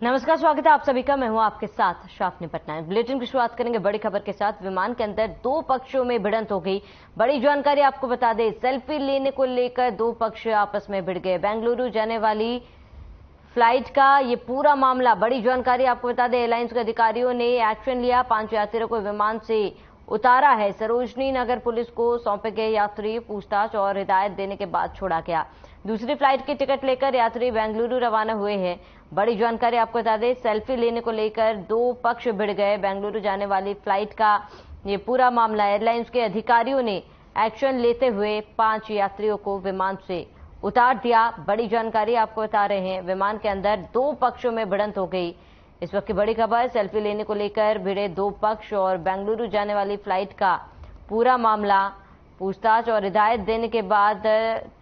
नमस्कार, स्वागत है आप सभी का। मैं हूं आपके साथ शाफनी पटनायक। बुलेटिन की शुरुआत करेंगे बड़ी खबर के साथ। विमान के अंदर दो पक्षों में भिड़ंत हो गई। बड़ी जानकारी आपको बता दें, सेल्फी लेने को लेकर दो पक्ष आपस में भिड़ गए। बेंगलुरु जाने वाली फ्लाइट का ये पूरा मामला, बड़ी जानकारी आपको बता दें, एयरलाइंस के अधिकारियों ने एक्शन लिया। 5 यात्रियों को विमान से उतारा है। सरोजनी नगर पुलिस को सौंपे गए यात्री पूछताछ और हिदायत देने के बाद छोड़ा गया। दूसरी फ्लाइट की टिकट लेकर यात्री बेंगलुरु रवाना हुए हैं। बड़ी जानकारी आपको बता दें, सेल्फी लेने को लेकर दो पक्ष भिड़ गए। बेंगलुरु जाने वाली फ्लाइट का ये पूरा मामला, एयरलाइंस के अधिकारियों ने एक्शन लेते हुए 5 यात्रियों को विमान से उतार दिया। बड़ी जानकारी आपको बता रहे हैं, विमान के अंदर दो पक्षों में भिड़ंत हो गई। इस वक्त की बड़ी खबर, सेल्फी लेने को लेकर भिड़े दो पक्ष और बेंगलुरु जाने वाली फ्लाइट का पूरा मामला। पूछताछ और हिदायत देने के बाद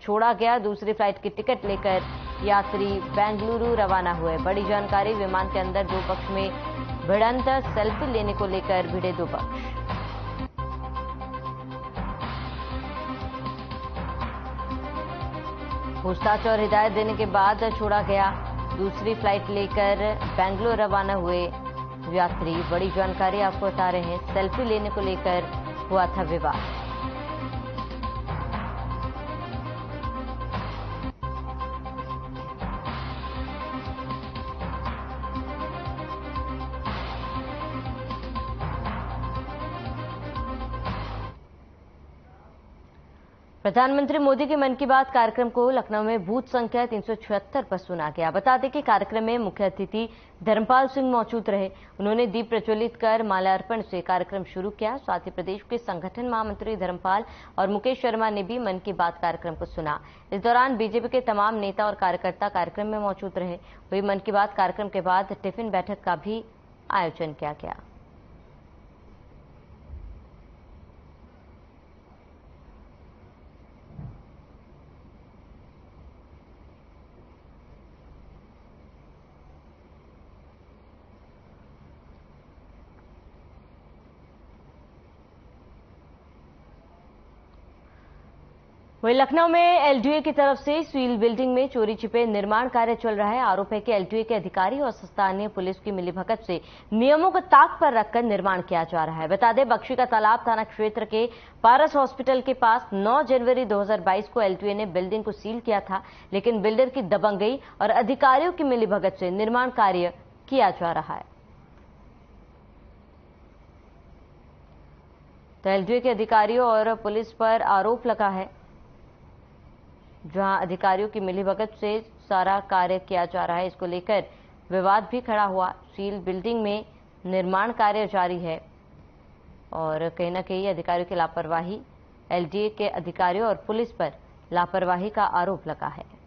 छोड़ा गया। दूसरी फ्लाइट की टिकट लेकर यात्री बेंगलुरु रवाना हुए। बड़ी जानकारी, विमान के अंदर दो पक्ष में भिड़ंत, सेल्फी लेने को लेकर भिड़े दो पक्ष। पूछताछ और हिदायत देने के बाद छोड़ा गया। दूसरी फ्लाइट लेकर बेंगलुरु रवाना हुए यात्री। बड़ी जानकारी आपको बता रहे हैं, सेल्फी लेने को लेकर हुआ था विवाद। प्रधानमंत्री मोदी के मन की बात कार्यक्रम को लखनऊ में बूथ संख्या 376 पर सुना गया। बता दें कि कार्यक्रम में मुख्य अतिथि धर्मपाल सिंह मौजूद रहे। उन्होंने दीप प्रज्वलित कर माल्यार्पण से कार्यक्रम शुरू किया। साथ ही प्रदेश के संगठन महामंत्री धर्मपाल और मुकेश शर्मा ने भी मन की बात कार्यक्रम को सुना। इस दौरान बीजेपी के तमाम नेता और कार्यकर्ता कार्यक्रम में मौजूद रहे। वही मन की बात कार्यक्रम के बाद टिफिन बैठक का भी आयोजन किया गया। वहीं लखनऊ में एलडीए की तरफ से स्टील बिल्डिंग में चोरी छिपे निर्माण कार्य चल रहा है। आरोप है कि एलडीए के अधिकारी और स्थानीय पुलिस की मिलीभगत से नियमों को ताक पर रखकर निर्माण किया जा रहा है। बता दें, बख्शी का तालाब थाना क्षेत्र के पारस हॉस्पिटल के पास 9 जनवरी 2022 को एलडीए ने बिल्डिंग को सील किया था, लेकिन बिल्डर की दबंगई और अधिकारियों की मिलीभगत से निर्माण कार्य किया जा रहा है। तो एलडीए के अधिकारियों और पुलिस पर आरोप लगा है, जहां अधिकारियों की मिलीभगत से सारा कार्य किया जा रहा है। इसको लेकर विवाद भी खड़ा हुआ। स्टील बिल्डिंग में निर्माण कार्य जारी है और कहीं ना कहीं अधिकारियों की लापरवाही, एलडीए के अधिकारियों और पुलिस पर लापरवाही का आरोप लगा है।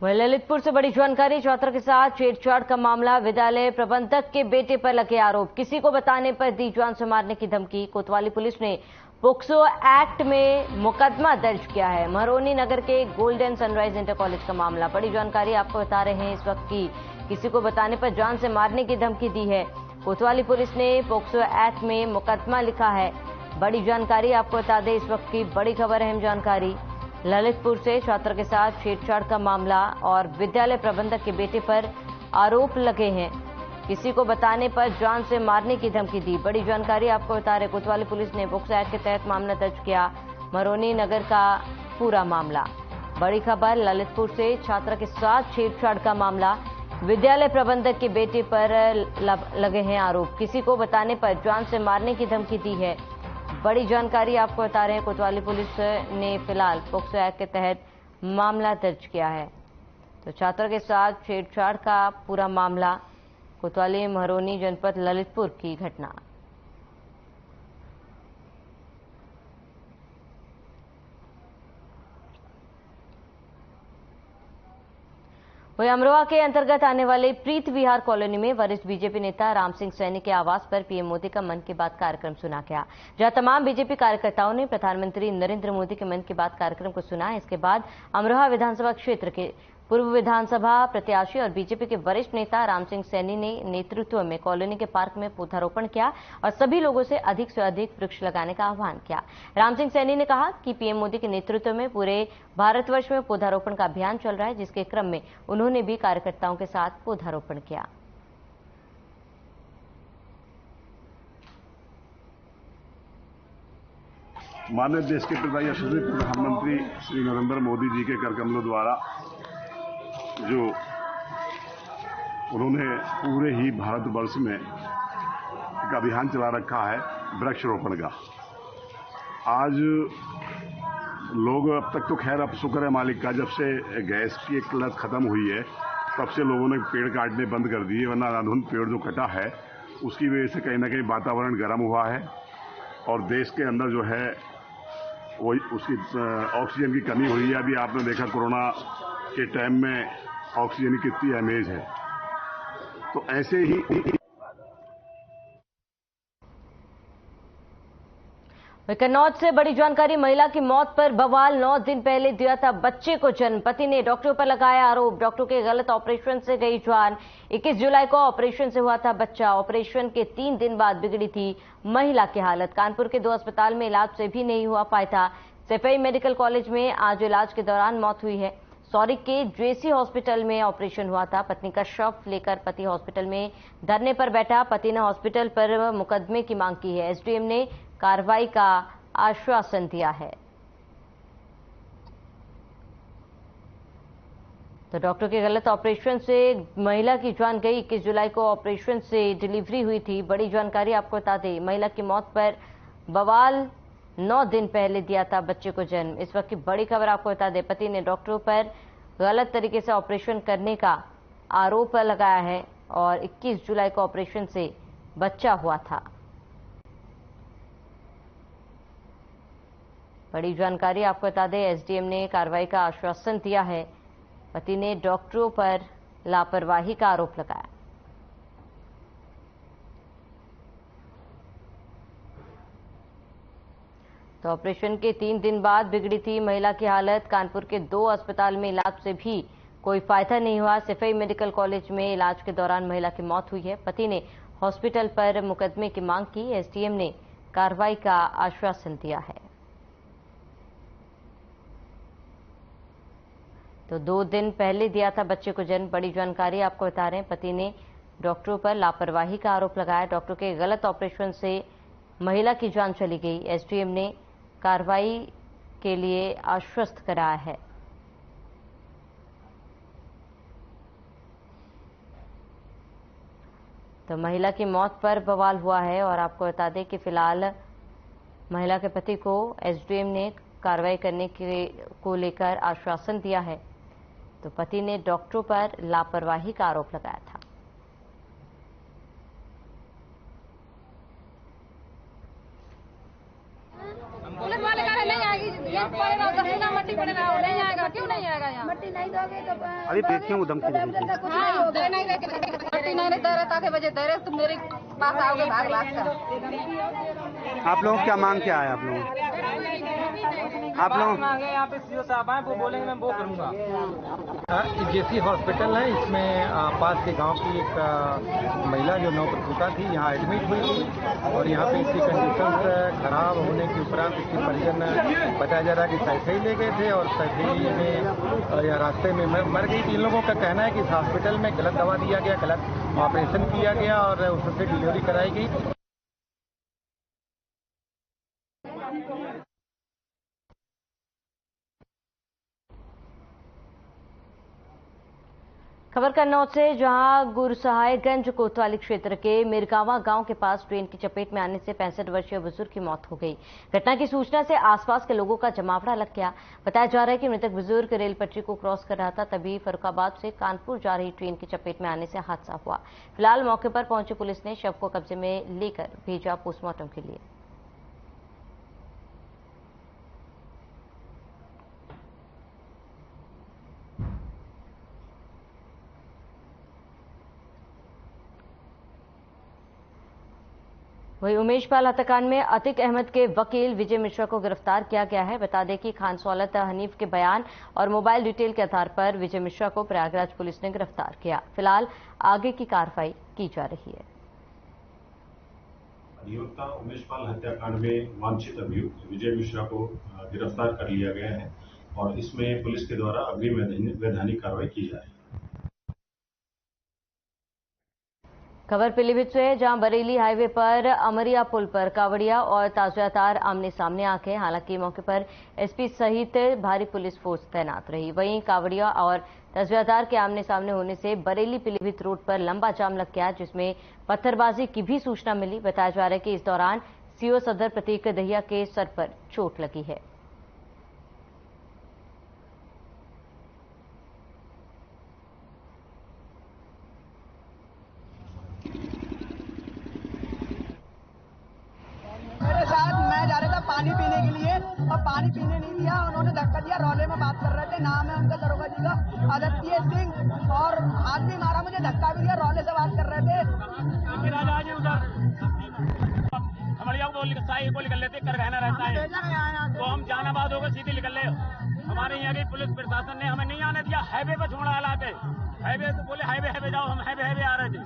वहीं ललितपुर से बड़ी जानकारी, छात्र के साथ छेड़छाड़ का मामला। विद्यालय प्रबंधक के बेटे पर लगे आरोप, किसी को बताने पर दी जान से मारने की धमकी। कोतवाली पुलिस ने पोक्सो एक्ट में मुकदमा दर्ज किया है। महरोनी नगर के गोल्डन सनराइज इंटर कॉलेज का मामला। बड़ी जानकारी आपको बता रहे हैं इस वक्त की, किसी को बताने पर जान से मारने की धमकी दी है। कोतवाली पुलिस ने पोक्सो एक्ट में मुकदमा लिखा है। बड़ी जानकारी आपको बता दें, इस वक्त की बड़ी खबर, अहम जानकारी। ललितपुर से छात्र के साथ छेड़छाड़ का मामला और विद्यालय प्रबंधक के बेटे पर आरोप लगे हैं। किसी को बताने पर जान से मारने की धमकी दी। बड़ी जानकारी आपको बता रहे, कोतवाली पुलिस ने पोक्सो एक्ट के तहत मामला दर्ज किया। महरोनी नगर का पूरा मामला। बड़ी खबर, ललितपुर से छात्र के साथ छेड़छाड़ का मामला। विद्यालय प्रबंधक के बेटे पर लगे हैं आरोप, किसी को बताने पर जान से मारने की धमकी दी है। बड़ी जानकारी आपको बता रहे हैं, कोतवाली पुलिस ने फिलहाल पोक्सो एक्ट के तहत मामला दर्ज किया है। तो छात्र के साथ छेड़छाड़ का पूरा मामला, कोतवाली महरोनी जनपद ललितपुर की घटना। वहीं अमरोहा के अंतर्गत आने वाले प्रीत विहार कॉलोनी में वरिष्ठ बीजेपी नेता राम सिंह सैनी के आवास पर पीएम मोदी का मन की बात कार्यक्रम सुना गया, जहां तमाम बीजेपी कार्यकर्ताओं ने प्रधानमंत्री नरेंद्र मोदी के मन की बात कार्यक्रम को सुना। इसके बाद अमरोहा विधानसभा क्षेत्र के पूर्व विधानसभा प्रत्याशी और बीजेपी के वरिष्ठ नेता राम सिंह सैनी ने नेतृत्व में कॉलोनी के पार्क में पौधारोपण किया और सभी लोगों से अधिक वृक्ष लगाने का आह्वान किया। राम सिंह सैनी ने कहा कि पीएम मोदी के नेतृत्व में पूरे भारतवर्ष में पौधारोपण का अभियान चल रहा है, जिसके क्रम में उन्होंने भी कार्यकर्ताओं के साथ पौधारोपण किया। माननीय देश के पिता यशस्वी प्रधानमंत्री श्री नरेंद्र मोदी जी के कर कमलों द्वारा जो उन्होंने पूरे ही भारतवर्ष में एक अभियान चला रखा है वृक्षारोपण का। आज लोग अब तक तो खैर अब शुक्र है मालिक का, जब से गैस की एक किल्लत खत्म हुई है तब से लोगों ने पेड़ काटने बंद कर दिए, वरना अंधाधुंध पेड़ जो कटा है उसकी वजह से कहीं ना कहीं वातावरण गर्म हुआ है और देश के अंदर जो है वो उसकी ऑक्सीजन की कमी हुई है। अभी आपने देखा कोरोना के टाइम में ऑक्सीजन की कितनी अहमियत है, तो ऐसे ही कन्नौज से बड़ी जानकारी। महिला की मौत पर बवाल। 9 दिन पहले दिया था बच्चे को जन्म, पति ने डॉक्टरों पर लगाया आरोप। डॉक्टर के गलत ऑपरेशन से गई जान। 21 जुलाई को ऑपरेशन से हुआ था बच्चा। ऑपरेशन के 3 दिन बाद बिगड़ी थी महिला की हालत। कानपुर के 2 अस्पताल में इलाज से भी नहीं हुआ फायदा। सफई मेडिकल कॉलेज में आज इलाज के दौरान मौत हुई है। सौरी के जेसी हॉस्पिटल में ऑपरेशन हुआ था। पत्नी का शव लेकर पति हॉस्पिटल में धरने पर बैठा। पति ने हॉस्पिटल पर मुकदमे की मांग की है। एसडीएम ने कार्रवाई का आश्वासन दिया है। तो डॉक्टर के गलत ऑपरेशन से महिला की जान गई। 21 जुलाई को ऑपरेशन से डिलीवरी हुई थी। बड़ी जानकारी आपको बता दें, महिला की मौत पर बवाल। 9 दिन पहले दिया था बच्चे को जन्म। इस वक्त की बड़ी खबर आपको बता दें, पति ने डॉक्टरों पर गलत तरीके से ऑपरेशन करने का आरोप लगाया है और 21 जुलाई को ऑपरेशन से बच्चा हुआ था। बड़ी जानकारी आपको बता दें, एसडीएम ने कार्रवाई का आश्वासन दिया है। पति ने डॉक्टरों पर लापरवाही का आरोप लगाया। तो ऑपरेशन के 3 दिन बाद बिगड़ी थी महिला की हालत। कानपुर के 2 अस्पताल में इलाज से भी कोई फायदा नहीं हुआ। सफई मेडिकल कॉलेज में इलाज के दौरान महिला की मौत हुई है। पति ने हॉस्पिटल पर मुकदमे की मांग की। एसडीएम ने कार्रवाई का आश्वासन दिया है। तो 2 दिन पहले दिया था बच्चे को जन्म। बड़ी जानकारी आपको बता रहे हैं, पति ने डॉक्टरों पर लापरवाही का आरोप लगाया। डॉक्टर के गलत ऑपरेशन से महिला की जान चली गई। एसडीएम ने कार्रवाई के लिए आश्वस्त कराया है। तो महिला की मौत पर बवाल हुआ है और आपको बता दें कि फिलहाल महिला के पति को एसडीएम ने कार्रवाई करने को लेकर आश्वासन दिया है। तो पति ने डॉक्टरों पर लापरवाही का आरोप लगाया था। पुलिस वाले कह रहे नहीं आएगी, ये पड़ेगा दक्षिणा मट्टी पड़ेगा, नहीं आएगा। क्यों नहीं आएगा यहाँ? मट्टी नहीं दोगे तो अभी देखिए वो धमकी दे रही थी। हाँ, दे नहीं दे मट्टी नहीं दे रहे, ताकि बजे दे रहे तुम मेरे पास आओगे भाग भाग कर। आप लोगों क्या मांग क्या है? आप लोग मांगे यहाँ पे सीओ साहब आए, वो बोलेंगे मैं वो करूँगा। जेसी हॉस्पिटल है, इसमें पास के गांव की एक महिला जो नवप्रसूता थी यहाँ एडमिट हुई थी और यहाँ पे इसकी कंडीशन खराब होने के उपरांत इसके परिजन बताया जा रहा है कि सैफई ले गए थे और सैफई में या रास्ते में मर गई थी। इन लोगों का कहना है कि इस हॉस्पिटल में गलत दवा दिया गया, गलत ऑपरेशन किया गया और उससे डिलीवरी कराई गई। खबर कन्नौज से, जहां गुरसहायगंज कोतवाली क्षेत्र के मिरगावा गांव के पास ट्रेन की चपेट में आने से 65 वर्षीय बुजुर्ग की मौत हो गई। घटना की सूचना से आसपास के लोगों का जमावड़ा लग गया। बताया जा रहा है कि मृतक बुजुर्ग रेल पटरी को क्रॉस कर रहा था, तभी फर्रुखाबाद से कानपुर जा रही ट्रेन की चपेट में आने से हादसा हुआ। फिलहाल मौके पर पहुंची पुलिस ने शव को कब्जे में लेकर भेजा पोस्टमार्टम के लिए। वहीं उमेश पाल हत्याकांड में अतीक अहमद के वकील विजय मिश्रा को गिरफ्तार किया गया है। बता दें कि खान सौलत हनीफ के बयान और मोबाइल डिटेल के आधार पर विजय मिश्रा को प्रयागराज पुलिस ने गिरफ्तार किया। फिलहाल आगे की कार्रवाई की जा रही है। अधिवक्ता उमेश पाल हत्याकांड में वांछित अभियुक्त विजय मिश्रा को गिरफ्तार कर लिया गया है और इसमें पुलिस के द्वारा अग्रिम वैधानिक कार्रवाई की जा रही है। खबर पीलीभीत से है, जहां बरेली हाईवे पर अमरिया पुल पर कावड़िया और ताजियादार आमने सामने आ गए। हालांकि मौके पर एसपी सहित भारी पुलिस फोर्स तैनात रही। वहीं कावड़िया और ताजियादार के आमने सामने होने से बरेली पीलीभीत रोड पर लंबा जाम लग गया, जिसमें पत्थरबाजी की भी सूचना मिली। बताया जा रहा है कि इस दौरान सीओ सदर प्रतीक दहिया के सर पर चोट लगी है। मेरे साथ मैं जा रहा था पानी पीने के लिए और पानी पीने नहीं दिया, उन्होंने धक्का दिया। रौले में बात कर रहे थे, नाम है उनका दरोगा जी का आदित्य सिंह, और हाथ भी मारा, मुझे धक्का भी दिया। रौले से बात कर रहे थे। खमड़िया को निकल लेते कर रहना रहता है, तो हम जहानाबाद होकर सीधे निकल ले। हमारे यहाँ की पुलिस प्रशासन ने हमें नहीं आने दिया। हाईवे पर छोड़ा हालांकि हाईवे तो बोले हाईवे जाओ, हम हाईवे आ रहे थे।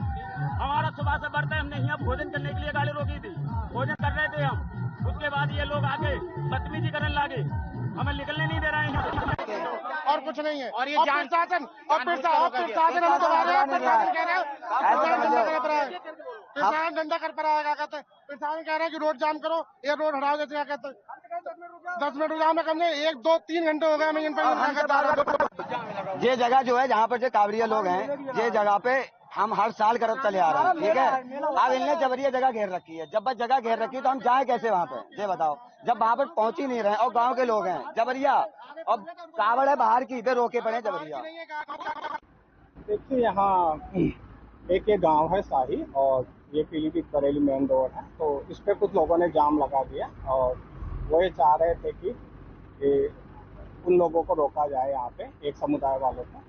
हमारा सुबह से बढ़ता है, हमने यहाँ भोजन करने के लिए गाड़ी रोकी थी, भोजन कर रहे थे हम। उसके बाद ये लोग आके बदतमीजी करने लगे, हमें निकलने नहीं दे रहे हैं। और कुछ नहीं है। और ये प्रशासन और प्रशासन हमें दबा रहा है। प्रशासन कह रहा है प्रशासन धंधा कर पा रहा है। क्या कहते हैं, प्रशासन कह रहा है कि रोड जाम करो, ये रोड हटाओ। जैसे क्या कहते हैं 10 मिनट जाम में कम नहीं, 1, 2, 3 घंटे हो गए हमें इन पर। ये जगह जो है जहाँ पर जो कावड़िया लोग हैं, ये जगह पे हम हर साल करते चले आ रहे हैं, ठीक है। अब इनने जबरिया जगह घेर रखी है। जब जगह घेर रखी है तो हम जाए कैसे वहाँ पे, ये बताओ। जब वहाँ पर पहुँच ही नहीं रहे और गांव के लोग हैं, जबरिया और कावड़ है बाहर की, इधर रोके पड़े जबरिया। देखिए यहाँ एक ये गांव है शाही और ये पीलीभीत बरेली मेन रोड है, तो इस पे कुछ लोगों ने जाम लगा दिया और वो ये चाह रहे थे कि उन लोगों को रोका जाए यहाँ पे, एक समुदाय वालों को।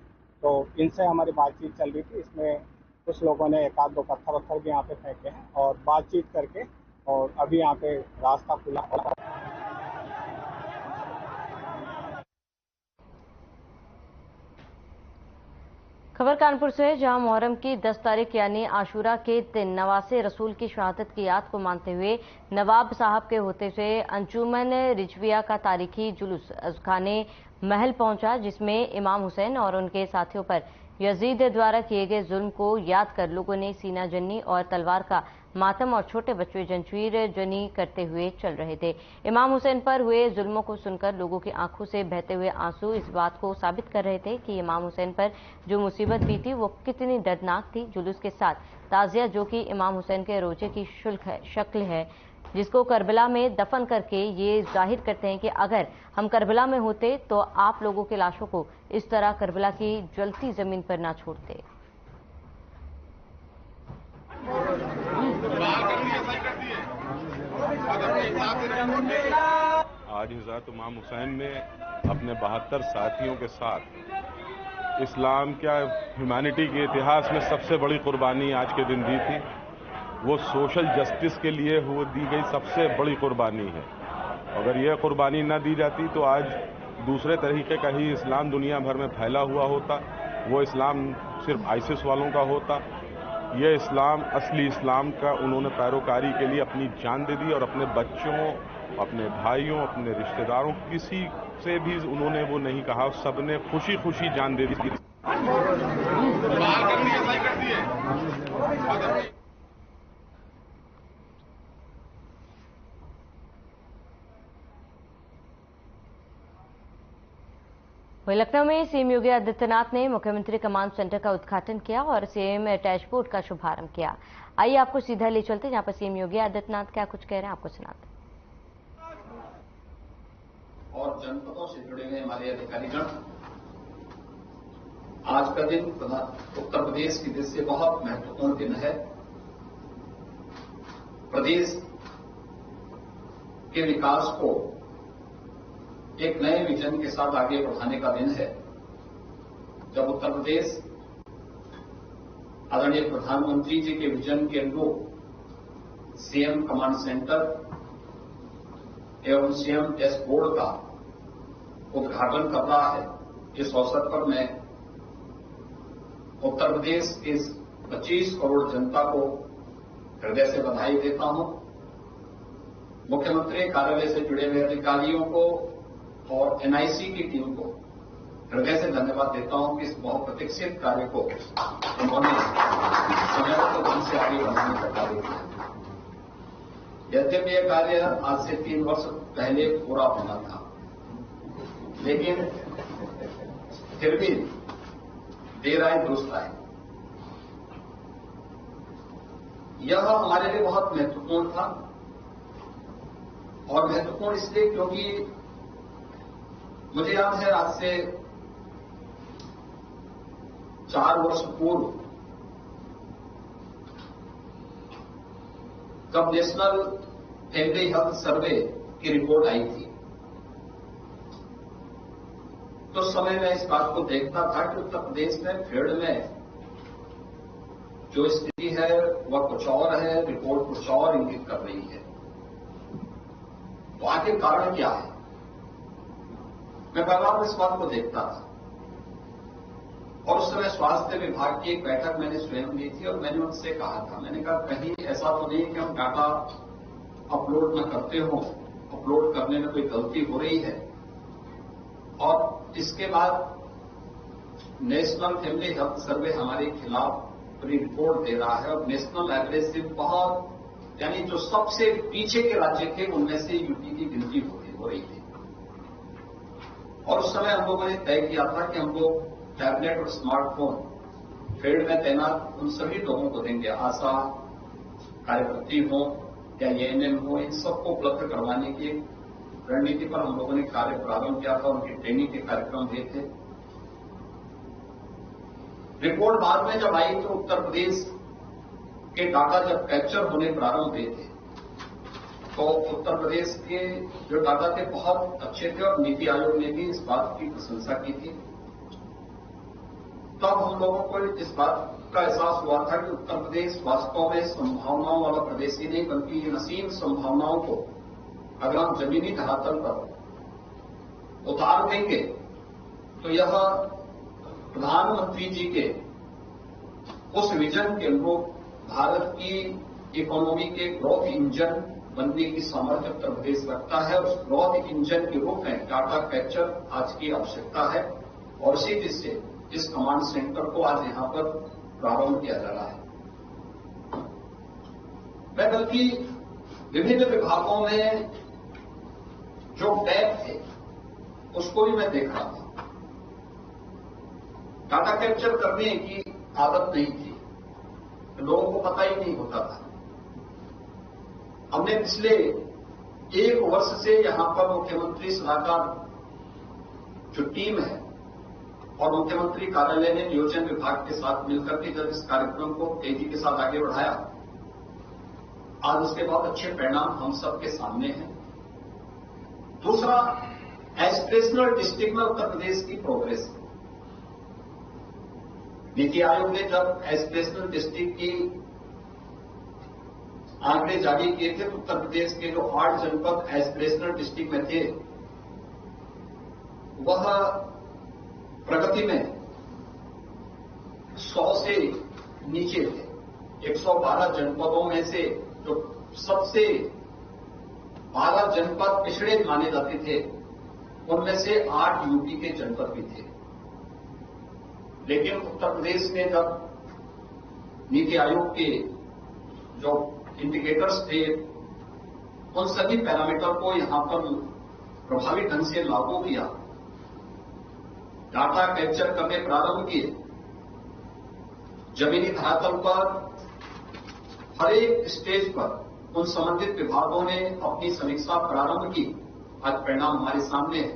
तो इनसे हमारी बातचीत चल रही थी। इसमें कुछ लोगों ने 1-2 पत्थर भी यहाँ पे फेंके हैं और बातचीत करके और अभी यहाँ पे रास्ता खुला। खबर कानपुर से है, जहां मुहर्रम की 10 तारीख यानी आशूरा के दिन नवासे रसूल की शहादत की याद को मानते हुए नवाब साहब के होते हुए अंजुमन रिजविया का तारीखी जुलूस खाने महल पहुंचा, जिसमें इमाम हुसैन और उनके साथियों पर यजीद द्वारा किए गए जुल्म को याद कर लोगों ने सीना जन्नी और तलवार का मातम और छोटे बच्चे जंजीर जनी करते हुए चल रहे थे। इमाम हुसैन पर हुए जुल्मों को सुनकर लोगों की आंखों से बहते हुए आंसू इस बात को साबित कर रहे थे कि इमाम हुसैन पर जो मुसीबत बीती वो कितनी दर्दनाक थी। जुलूस के साथ ताजिया, जो कि इमाम हुसैन के रोजे की शक्ल है, जिसको करबला में दफन करके ये जाहिर करते हैं कि अगर हम करबला में होते तो आप लोगों के लाशों को इस तरह करबला की जलती जमीन पर ना छोड़ते। आज हज़रत इमाम हुसैन ने अपने 72 साथियों के साथ इस्लाम क्या ह्यूमैनिटी के इतिहास में सबसे बड़ी कुर्बानी आज के दिन दी थी। वो सोशल जस्टिस के लिए दी गई सबसे बड़ी कुर्बानी है। अगर यह कुर्बानी न दी जाती तो आज दूसरे तरीके का ही इस्लाम दुनिया भर में फैला हुआ होता। वो इस्लाम सिर्फ आईसिस वालों का होता। ये इस्लाम, असली इस्लाम का उन्होंने पैरोकारी के लिए अपनी जान दे दी और अपने बच्चों, अपने भाइयों, अपने रिश्तेदारों, किसी से भी उन्होंने वो नहीं कहा, सबने खुशी खुशी जान दे दी। वहीं लखनऊ में सीएम योगी आदित्यनाथ ने मुख्यमंत्री कमांड सेंटर का उद्घाटन किया और सीएम डैशबोर्ड का शुभारंभ किया। आइए आपको सीधा ले चलते हैं जहां पर सीएम योगी आदित्यनाथ क्या कुछ कह रहे हैं, आपको सुनाते हैं। और जनपदों से जुड़े हुए हमारे अधिकारीगण, आज का दिन उत्तर प्रदेश की दृष्टि से बहुत महत्वपूर्ण दिन है। प्रदेश के विकास को एक नए विजन के साथ आगे बढ़ाने का दिन है, जब उत्तर प्रदेश आदरणीय प्रधानमंत्री जी के विजन के अनुरूप सीएम कमांड सेंटर एवं सीएम डैशबोर्ड का उद्घाटन कर रहा है। इस अवसर पर मैं उत्तर प्रदेश की 25 करोड़ जनता को हृदय से बधाई देता हूं। मुख्यमंत्री कार्यालय से जुड़े हुए अधिकारियों को और एनआईसी की टीम को हृदय से धन्यवाद देता हूं कि इस बहुप्रतीक्षित कार्य को उन्होंने समयबद्ध ढंग से आगे बढ़ाने का कार्य किया। यद्यपि यह कार्य आज से 3 वर्ष पहले पूरा होना था, लेकिन फिर भी देर आए दुरुस्त आए। यह हमारे लिए बहुत महत्वपूर्ण था और महत्वपूर्ण इसलिए क्योंकि मुझे याद है आज से 4 वर्ष पूर्व जब नेशनल फैमिली हेल्थ सर्वे की रिपोर्ट आई थी, तो उस समय मैं इस बात को देखता था कि उत्तर प्रदेश में फील्ड में जो स्थिति है वह कुछ और है, रिपोर्ट कुछ और इंगित कर रही है। तो आखिर कारण क्या है? मैं बार इस बात को देखता था और उस समय स्वास्थ्य विभाग की एक बैठक मैंने स्वयं ली थी और मैंने उनसे कहा था, मैंने कहा कहीं ऐसा तो नहीं कि हम डाटा अपलोड न करते हो, अपलोड करने में कोई गलती हो रही है। और इसके बाद नेशनल फैमिली हेल्थ सर्वे हमारे खिलाफ पूरी रिपोर्ट दे रहा है और नेशनल एवरेज से बहुत, यानी जो सबसे पीछे के राज्य थे उनमें से यूपी की गिनती हो रही थी। और उस समय हम लोगों ने तय किया था कि हम लोग टैबलेट और स्मार्टफोन फील्ड में तैनात उन सभी लोगों को देंगे, आशा कार्यकर्ती हो या एएनएम हो, इन सबको उपलब्ध करवाने की रणनीति पर हम लोगों ने कार्य प्रारंभ किया था। उनकी ट्रेनिंग के कार्यक्रम हुए थे। रिपोर्ट बाद में जब आई तो उत्तर प्रदेश के डाटा जब कैप्चर होने प्रारंभ हुए थे तो उत्तर प्रदेश के जो डाटा थे बहुत अच्छे थे और नीति आयोग ने भी इस बात की प्रशंसा की थी। तब हम लोगों को इस बात का एहसास हुआ था कि उत्तर प्रदेश वास्तव में संभावनाओं वाला प्रदेश ही नहीं बल्कि इन असीम संभावनाओं को अगर हम जमीनी धरातल पर उतार देंगे तो यह प्रधानमंत्री जी के उस विजन के अनुरूप भारत की इकोनॉमी के ग्रोथ इंजन बनने की सामर्थ्य उत्तर प्रदेश रखता है। उस ग्रोथ इंजन के रूप में डाटा कैप्चर आज की आवश्यकता है और इसी दृष्टि से इस कमांड सेंटर को आज यहां पर प्रारंभ किया जा रहा है। मैं बल्कि विभिन्न विभागों में जो गैप थे उसको भी मैं देख रहा था। डाटा कैप्चर करने की आदत नहीं थी, लोगों को पता ही नहीं होता था। हमने पिछले 1 वर्ष से यहां पर मुख्यमंत्री सलाहकार जो टीम है और मुख्यमंत्री कार्यालय ने नियोजन विभाग के साथ मिलकर के जब इस कार्यक्रम को तेजी के साथ आगे बढ़ाया, आज उसके बहुत अच्छे परिणाम हम सबके सामने हैं। दूसरा, एस्पिरेशनल डिस्ट्रिक्ट में उत्तर प्रदेश की प्रोग्रेस। नीति आयोग ने जब एस्पिरेशनल डिस्ट्रिक्ट की आंकड़े जारी किए थे तो उत्तर प्रदेश के जो 8 जनपद एस्पिरेशनल डिस्ट्रिक्ट में थे वह प्रगति में 100 से नीचे थे। 112 जनपदों में से जो सबसे 12 जनपद पिछड़े माने जाते थे उनमें से 8 यूपी के जनपद भी थे। लेकिन उत्तर प्रदेश ने जब नीति आयोग के जो इंडिकेटर्स थे उन सभी पैरामीटर को यहां पर प्रभावी ढंग से लागू किया, डाटा कैप्चर करने प्रारंभ किए, जमीनी धरातल पर हर एक स्टेज पर उन संबंधित विभागों ने अपनी समीक्षा प्रारंभ की। आज परिणाम हमारे सामने है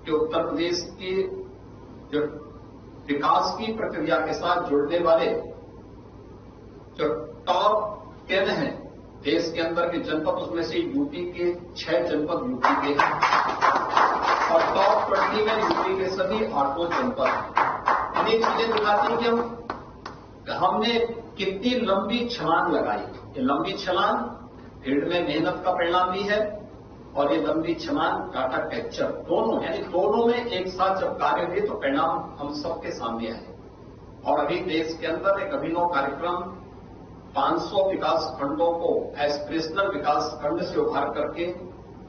कि उत्तर प्रदेश के जो विकास की प्रक्रिया के साथ जुड़ने वाले जो टॉप 10 हैं देश के अंदर के जनपद, उसमें से यूपी के 6 जनपद यूपी के हैं और टॉप 20 में यूपी के सभी 8 जनपद। अनेक चीजें दिखाती हैं कि हमने कितनी लंबी छलांग लगाई। ये लंबी छलांग फील्ड में मेहनत का परिणाम भी है और ये लंबी छलांग डाटा कैप्चर दोनों, यानी दोनों में एक साथ जब कार्य हुए तो परिणाम हम सबके सामने आए। और अभी देश के अंदर एक अभिनव कार्यक्रम 500 विकास खंडों को एस्पिरेशनल विकास खंड से उभार करके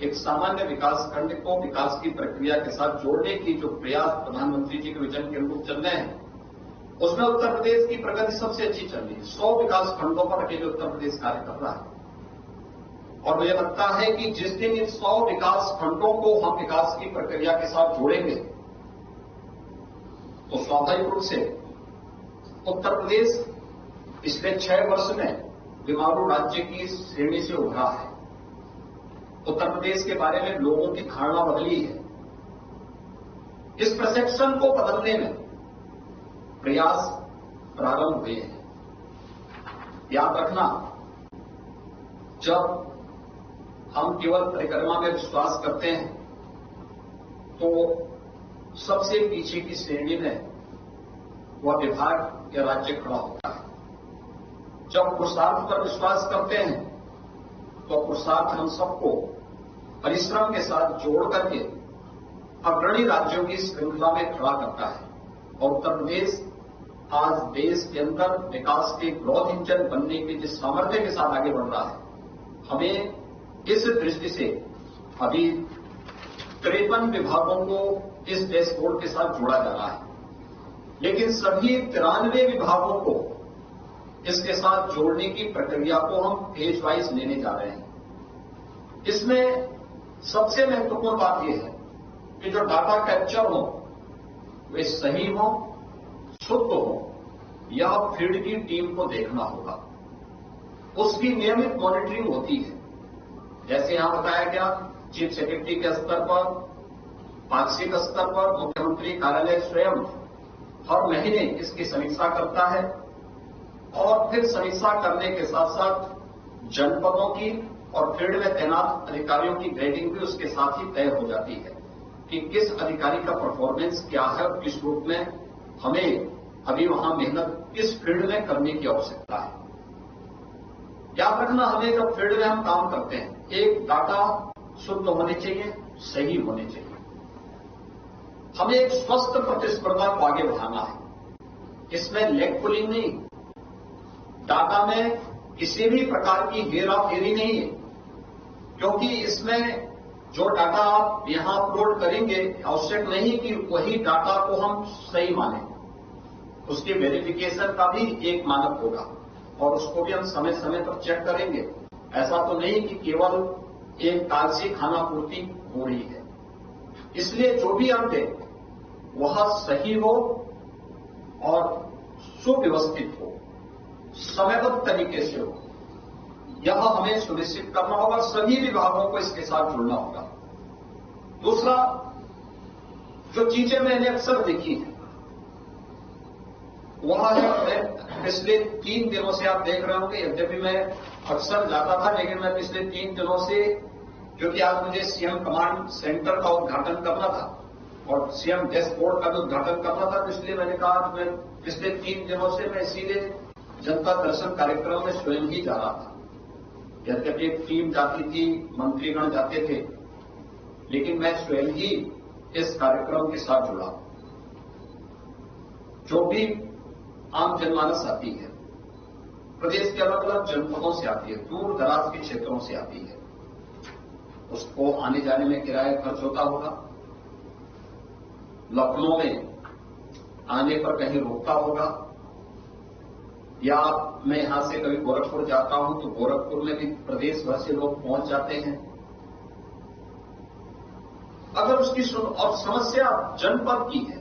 एक सामान्य विकास खंड को विकास की प्रक्रिया के साथ जोड़ने की जो प्रयास प्रधानमंत्री जी के विजन के अनुरूप चल रहे हैं, उसमें उत्तर प्रदेश की प्रगति सबसे अच्छी चल रही है। 100 विकास खंडों पर अकेले उत्तर प्रदेश कार्य कर रहा है और मुझे लगता है कि जिस दिन इन 100 विकास खंडों को हम विकास की प्रक्रिया के साथ जोड़ेंगे तो स्वाभाविक रूप से उत्तर प्रदेश पिछले 6 वर्ष में बीमारू राज्य की श्रेणी से उभरा है। उत्तर प्रदेश के बारे में लोगों की धारणा बदली है। इस परसेप्शन को बदलने में प्रयास प्रारंभ हुए हैं। याद रखना, जब हम केवल परिक्रमा में विश्वास करते हैं तो सबसे पीछे की श्रेणी में वह विभाग या राज्य खड़ा होता है। जब पुरुषार्थ पर विश्वास करते हैं तो पुरुषार्थ हम सबको परिश्रम के साथ जोड़ करके अग्रणी राज्यों की श्रृंखला में खड़ा करता है। और उत्तर प्रदेश आज देश के अंदर विकास के ग्रोथ इंजन बनने के जिस सामर्थ्य के साथ आगे बढ़ रहा है, हमें इस दृष्टि से अभी 53 विभागों को इस डैशबोर्ड के साथ जोड़ा जा रहा है, लेकिन सभी 93 विभागों को इसके साथ जोड़ने की प्रक्रिया को हम फेज वाइज लेने जा रहे हैं। इसमें सबसे महत्वपूर्ण बात यह है कि जो डाटा कैप्चर हो वे सही हो, शुद्ध हो, यह फील्ड की टीम को देखना होगा। उसकी नियमित मॉनिटरिंग होती है। जैसे यहां बताया गया, चीफ सेक्रेटरी के स्तर पर, पाक्षिक स्तर पर मुख्यमंत्री कार्यालय स्वयं हर महीने इसकी समीक्षा करता है और फिर समीक्षा करने के साथ साथ जनपदों की और फील्ड में तैनात अधिकारियों की ग्रेडिंग भी उसके साथ ही तय हो जाती है कि किस अधिकारी का परफॉर्मेंस क्या है और किस रूप में हमें अभी वहां मेहनत किस फील्ड में करने की आवश्यकता है। याद रखना, हमें जब फील्ड में हम काम करते हैं, एक डाटा शुद्ध होने चाहिए, सही होने चाहिए। हमें एक स्वस्थ प्रतिस्पर्धा को आगे बढ़ाना है। इसमें लेग पुलिंग नहीं, डाटा में किसी भी प्रकार की हेराफेरी नहीं है, क्योंकि इसमें जो डाटा आप यहां अपलोड करेंगे आवश्यक नहीं कि वही डाटा को हम सही माने। उसकी वेरिफिकेशन का भी एक मानक होगा और उसको भी हम समय समय पर चेक करेंगे। ऐसा तो नहीं कि केवल एक कालसी खाना पूर्ति हो रही है। इसलिए जो भी अंक है वह सही हो और सुव्यवस्थित हो, समयबद्ध तरीके से हो, यह हमें सुनिश्चित करना होगा। सभी विभागों को इसके साथ जुड़ना होगा। दूसरा, जो चीजें मैंने अक्सर देखी है वह है, पिछले 3 दिनों से आप देख रहे होंगे, यद्यपि मैं अक्सर जाता था लेकिन मैं पिछले 3 दिनों से, क्योंकि आज मुझे सीएम कमांड सेंटर का उद्घाटन करना था और सीएम डैशबोर्ड का भी उद्घाटन करना था, तो इसलिए मैंने कहा कि मैं पिछले 3 दिनों से मैं इसीलिए जनता दर्शन कार्यक्रम में स्वयं ही जा रहा था। यद्यपि एक टीम जाती थी, मंत्रीगण जाते थे, लेकिन मैं स्वयं ही इस कार्यक्रम के साथ जुड़ा। जो भी आम जनमानस आती है, प्रदेश के अलग अलग जनपदों से आती है, दूर दराज के क्षेत्रों से आती है, उसको आने जाने में किराया खर्च होता होगा, लखनऊ में आने पर कहीं रुकता होगा, या मैं यहां से कभी गोरखपुर जाता हूं तो गोरखपुर में भी प्रदेश भर से लोग पहुंच जाते हैं। अगर उसकी और समस्या जनपद की है,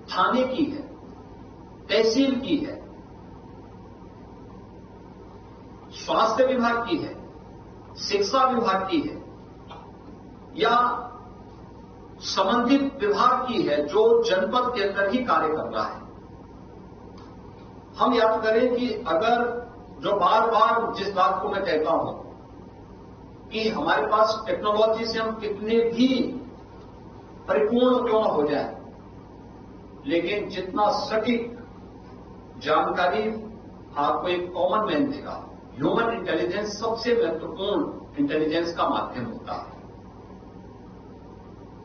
थाने की है, तहसील की है, स्वास्थ्य विभाग की है, शिक्षा विभाग की है, या संबंधित विभाग की है जो जनपद के अंदर ही कार्य कर रहा है, हम याद करें कि अगर जो बार बार जिस बात को मैं कहता हूं कि हमारे पास टेक्नोलॉजी से हम कितने भी परिपूर्ण क्यों न हो जाए, लेकिन जितना सटीक जानकारी आपको एक कॉमन मैन देगा। ह्यूमन इंटेलिजेंस सबसे महत्वपूर्ण इंटेलिजेंस का माध्यम होता है।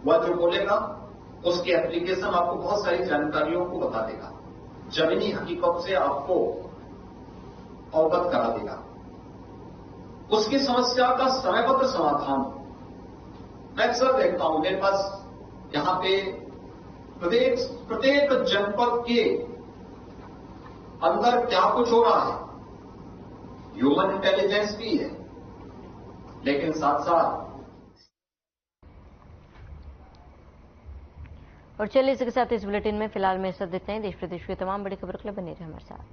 वह जो बोलेगा उसकी एप्लीकेशन आपको बहुत सारी जानकारियों को बता देगा, जमीनी हकीकत से आपको अवगत करा देगा, उसकी समस्या का समयबद्ध समाधान। मैं अक्सर देखता हूं, मेरे पास यहां पे प्रत्येक जनपद के अंदर क्या कुछ हो रहा है, ह्यूमन इंटेलिजेंस भी है, लेकिन साथ साथ। और चलिए इसके साथ इस बुलेटिन में फिलहाल में सब देते हैं। देश प्रदेश की तमाम बड़ी खबरों के लिए बने रहे हमारे साथ।